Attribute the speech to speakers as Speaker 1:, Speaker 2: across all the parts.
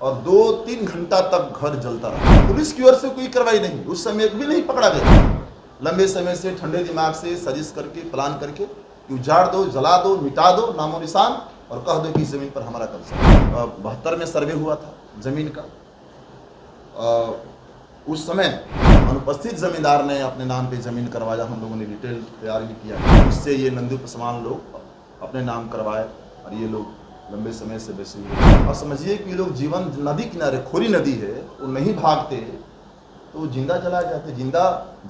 Speaker 1: और 2-3 घंटा तक घर जलता रहा। पुलिस की ओर से कोई कार्रवाई नहीं, उस समय एक भी नहीं पकड़ा गया। लंबे समय से ठंडे दिमाग से साजिश करके प्लान करके उजाड़ दो, जला दो, मिटा दो नामो निशान और कह दो कि जमीन पर हमारा कब्जा। 72 में सर्वे हुआ था जमीन का। उस समय अनुपस्थित जमींदार ने अपने नाम पे जमीन करवाया, हम लोगों ने डिटेल तैयार भी किया, इससे ये नंदी उपसमान लोग अपने नाम करवाए और ये लोग लंबे समय से बसे हुए। और समझिए कि ये लोग जीवन नदी किनारे, खोरी नदी है, वो नहीं भागते तो जिंदा जला जाते, जिंदा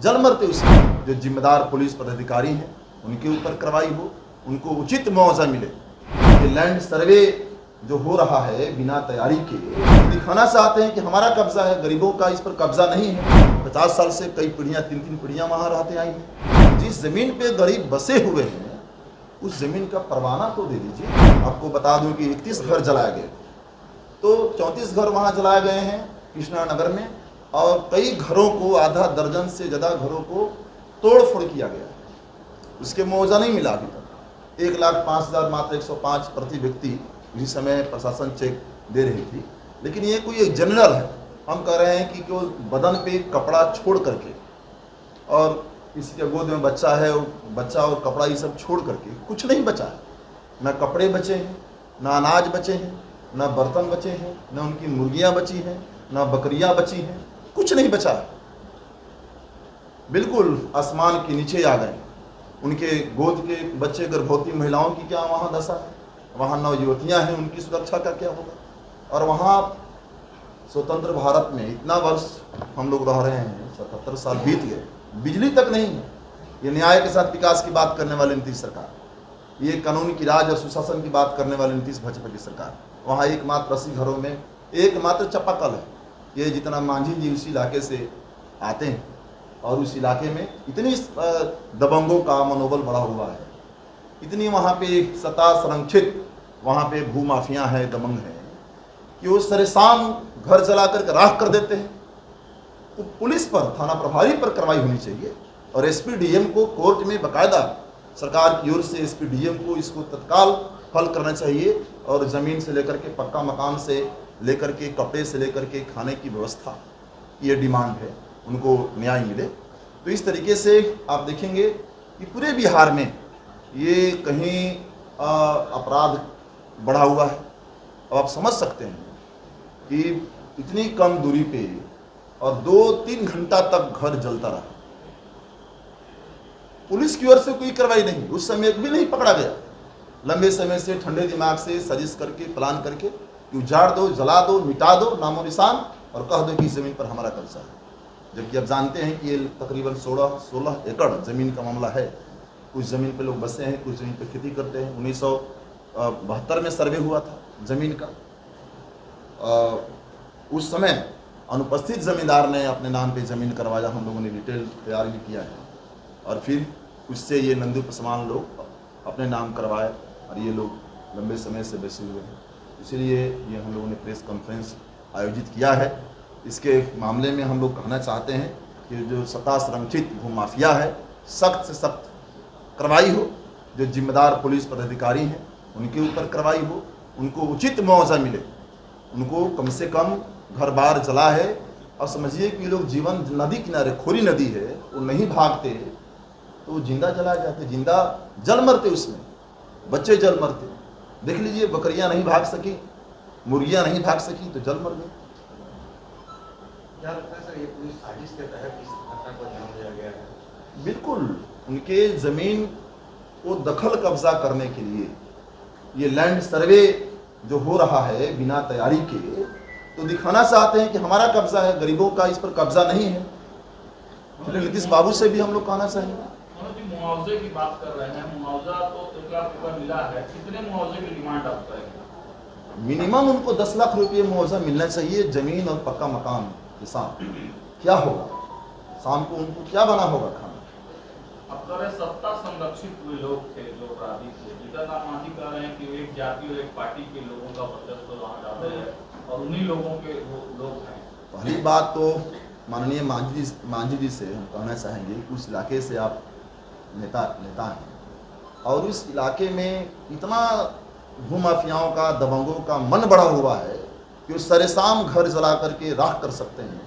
Speaker 1: जल मरते। उसमें जो जिम्मेदार पुलिस पदाधिकारी हैं उनके ऊपर कार्रवाई हो, उनको उचित मुआवजा मिले। ये लैंड सर्वे जो हो रहा है बिना तैयारी के, दिखाना चाहते हैं कि हमारा कब्जा है, गरीबों का इस पर कब्जा नहीं है। 50 साल से कई पीढ़ियां, 3-3 पीढ़ियां वहां रहते आई हैं। जिस जमीन पे गरीब बसे हुए हैं उस जमीन का परवाना तो दे दीजिए। आपको बता दूं कि 31 घर जलाए गए, तो 34 घर वहां जलाए गए हैं कृष्णा नगर में, और कई घरों को, आधा दर्जन से ज़्यादा घरों को तोड़ फोड़ किया गया। उसके मुआवजा नहीं मिला अभी तक। 1,05,000 मात्र 105 प्रति व्यक्ति इस समय प्रशासन चेक दे रही थी। लेकिन ये कोई एक जनरल है, हम कह रहे हैं कि केवल बदन पे कपड़ा छोड़ करके, और किसी के गोद में बच्चा है, बच्चा और कपड़ा ये सब छोड़ करके कुछ नहीं बचा है। ना कपड़े बचे हैं, ना अनाज बचे हैं, ना बर्तन बचे हैं, ना उनकी मुर्गियां बची हैं, ना बकरियां बची हैं, कुछ नहीं बचा है। बिल्कुल आसमान के नीचे आ गए। उनके गोद के बच्चे, गर्भवती महिलाओं की क्या वहाँ दशा है, वहाँ नवयुवतियाँ हैं, उनकी सुरक्षा का क्या होगा। और वहाँ स्वतंत्र भारत में इतना वर्ष हम लोग रह रहे हैं, 77 साल बीत गए, बिजली तक नहीं है। ये न्याय के साथ विकास की बात करने वाली नीतीश सरकार, ये कानून की राज और सुशासन की बात करने वाली नीतीश भाजपा की सरकार। वहाँ एकमात्र 80 घरों में एकमात्र चापाकल है। ये जितना मांझी जी उस इलाके से आते हैं, और उस इलाके में इतनी दबंगों का मनोबल बढ़ा हुआ है, इतनी वहाँ पे सत्ता संरक्षित, वहाँ पे भू माफिया है, दबंग है, कि वो सरेसाम घर जला करके राख कर देते हैं। तो पुलिस पर, थाना प्रभारी पर कार्रवाई होनी चाहिए, और एसपी डीएम को कोर्ट में बाकायदा सरकार की ओर से एसपी डीएम को इसको तत्काल हल करना चाहिए। और ज़मीन से लेकर के पक्का मकान से लेकर के कपड़े से लेकर के खाने की व्यवस्था, ये डिमांड है, उनको न्याय मिले। तो इस तरीके से आप देखेंगे कि पूरे बिहार में ये कहीं अपराध बढ़ा हुआ है। अब आप समझ सकते हैं कि इतनी कम दूरी पे और 2-3 घंटा तक घर जलता रहा। पुलिस की ओर से कोई कार्रवाई नहीं, उस समय एक भी नहीं पकड़ा गया। लंबे समय से ठंडे दिमाग से साजिश करके प्लान करके उजाड़ दो, जला दो, मिटा दो नामो निशान और कह दो कि इस जमीन पर हमारा कब्जा है। जबकि आप जानते हैं कि ये तकरीबन 16 एकड़ ज़मीन का मामला है। कुछ ज़मीन पे लोग बसे हैं, कुछ ज़मीन पे खेती करते हैं। 1972 में सर्वे हुआ था ज़मीन का। उस समय अनुपस्थित ज़मींदार ने अपने नाम पे ज़मीन करवाया, हम लोगों ने डिटेल तैयार भी किया है, और फिर उससे ये नंदी उपसमान लोग अपने नाम करवाए और ये लोग लंबे समय से बसे हुए हैं। इसीलिए ये हम लोगों ने प्रेस कॉन्फ्रेंस आयोजित किया है। इसके मामले में हम लोग कहना चाहते हैं कि जो सत्ता संरक्षित भू माफिया है, सख्त से सख्त कार्रवाई हो। जो जिम्मेदार पुलिस पदाधिकारी हैं उनके ऊपर कार्रवाई हो, उनको उचित मुआवजा मिले, उनको कम से कम घर बार जला है। और समझिए कि ये लोग जीवन नदी किनारे, खोरी नदी है, वो नहीं भागते तो जिंदा जला जाते, जिंदा जल मरते, उसमें बच्चे जल मरते। देख लीजिए, बकरियां नहीं भाग सकी, मुर्गियां नहीं भाग सकी तो जल मर गई।
Speaker 2: क्या लगता है सर, ये पुलिस साजिश के तहत इस घटना को अंजाम दिया गया है?
Speaker 1: बिल्कुल, उनके ज़मीन को दखल कब्जा करने के लिए ये लैंड सर्वे जो हो रहा है बिना तैयारी के, तो दिखाना चाहते हैं कि हमारा कब्जा है, गरीबों का इस पर कब्जा नहीं है। इसलिए नीतीश बाबू से भी हम लोग कहना चाहेंगे।
Speaker 3: मुआवजे की बात कर रहे हैं, मुआवजा तो 1 लाख रुपया मिला है, कितने मुआवजे की डिमांड आप करेंगे?
Speaker 1: मिनिमम उनको 10 लाख रुपये मुआवजा मिलना चाहिए, ज़मीन और पक्का मकान के साथ। क्या होगा, शाम को उनको क्या बना होगा खाना।
Speaker 3: अब कह रहे सत्ता संरक्षित हुए लोग थे जो अपराधी थे, जिनका नाम मांझी कह रहे हैं कि वो एक जाति और एक पार्टी के लोगों का वर्चस्व वहाँ डाले है और उन्हीं लोगों के वो लोग हैं।
Speaker 1: पहली बात तो माननीय मांझी जी से हम कहना चाहेंगे कि उस इलाके से आप नेता हैं, और उस इलाके में इतना भूमाफियाओं का, दबंगों का मन बढ़ा हुआ है कि वो सरेसाम घर जला करके राख कर सकते हैं,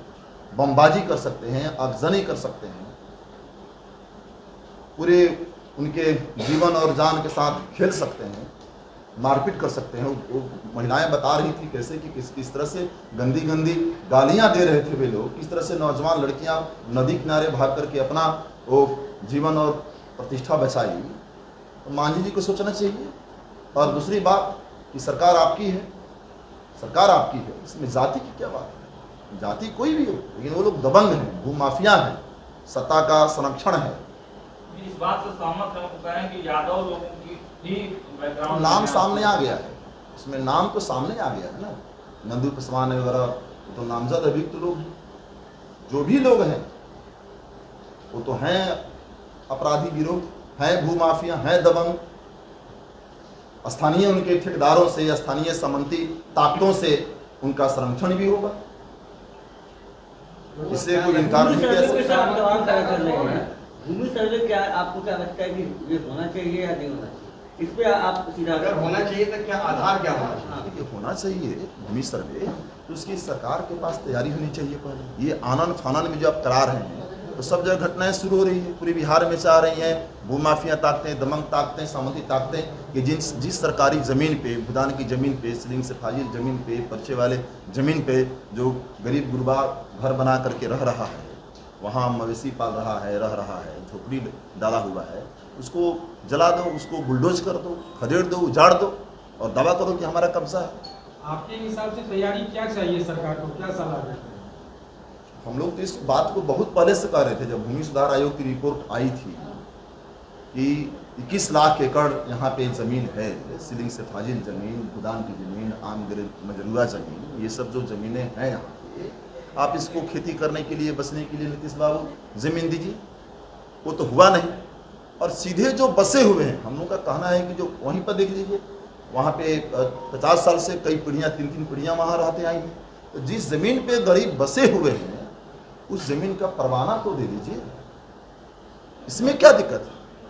Speaker 1: बमबाजी कर सकते हैं, आगजनी कर सकते हैं, पूरे उनके जीवन और जान के साथ खेल सकते हैं, मारपीट कर सकते हैं। वो महिलाएं बता रही थी कैसे कि किस तरह से गंदी गंदी गालियां दे रहे थे वे लोग, किस तरह से नौजवान लड़कियां नदी किनारे भाग करके अपना वो जीवन और प्रतिष्ठा बचाई। तो मांझी जी को सोचना चाहिए। और दूसरी बात कि सरकार आपकी है, सरकार आपकी है, इसमें जाति की क्या बात है? जाति कोई भी हो, लेकिन वो लोग दबंग हैं, भूमाफिया हैं, सत्ता का संरक्षण है।
Speaker 3: इस बात से सहमत है, वो कहें कि यादव लोगों की ही बैकग्राउंड
Speaker 1: नाम सामने आ गया है, इसमें नाम तो सामने आ गया है ना, नंदू पसवान वगैरह तो नामजद अभियुक्त लोग हैं। जो भी लोग हैं वो तो हैं अपराधी गिरोह, हैं भूमाफिया, हैं दबंग। स्थानीय उनके ठेकेदारों से, स्थानीय सामंती ताकतों से उनका संरक्षण भी होगा, इससे कोई इनकार नहीं किया जा सकता।
Speaker 4: भूमि सर्वे क्या आपको क्या लगता है कि ये होना चाहिए या नहीं होना चाहिए? इस पे आप सीधा
Speaker 2: अगर होना चाहिए तो क्या आधार क्या होना चाहिए?
Speaker 1: देखिए, होना चाहिए भूमि सर्वे, तो उसकी सरकार के पास तैयारी होनी चाहिए पहले। ये आनन फानन में जो आप करा रहे हैं तो सब जगह घटनाएं शुरू हो रही है, पूरे बिहार में चाह रही हैं भूमाफिया ताकतें, दमंग ताकतें, सामंती ताकतें कि जिस सरकारी ज़मीन पे, भूदान की ज़मीन पे, सीलिंग से फाजिल ज़मीन पे, पर्चे वाले ज़मीन पे जो गरीब गुरबा घर बना करके रह रहा है, वहाँ मवेशी पाल रहा है, रह रहा है, झोपड़ी डाला हुआ है, उसको जला दो, उसको बुलडोज कर दो, खदेड़ दो, उजाड़ दो और दावा करो कि हमारा कब्जा है।
Speaker 5: आपके हिसाब से तैयारी क्या चाहिए सरकार को, क्या सलाह देते हैं?
Speaker 1: हम लोग तो इस बात को बहुत पहले से कह रहे थे, जब भूमि सुधार आयोग की रिपोर्ट आई थी कि 21 लाख एकड़ यहाँ पे ज़मीन है, सीलिंग से फाजिल ज़मीन, भूदान की ज़मीन, आम मजरूआ ज़मीन, ये सब जो ज़मीनें हैं यहाँ पे, आप इसको खेती करने के लिए, बसने के लिए नीतीश बाबू ज़मीन दीजिए। वो तो हुआ नहीं। और सीधे जो बसे हुए हैं, हम लोग का कहना है कि जो वहीं पर देख लीजिए, वहाँ पे 50 साल से कई पीढ़ियाँ, 3-3 पीढ़ियाँ वहाँ रहते आई हैं। तो जिस ज़मीन पे गरीब बसे हुए हैं उस ज़मीन का परवाना तो दे दीजिए, इसमें क्या दिक्कत है?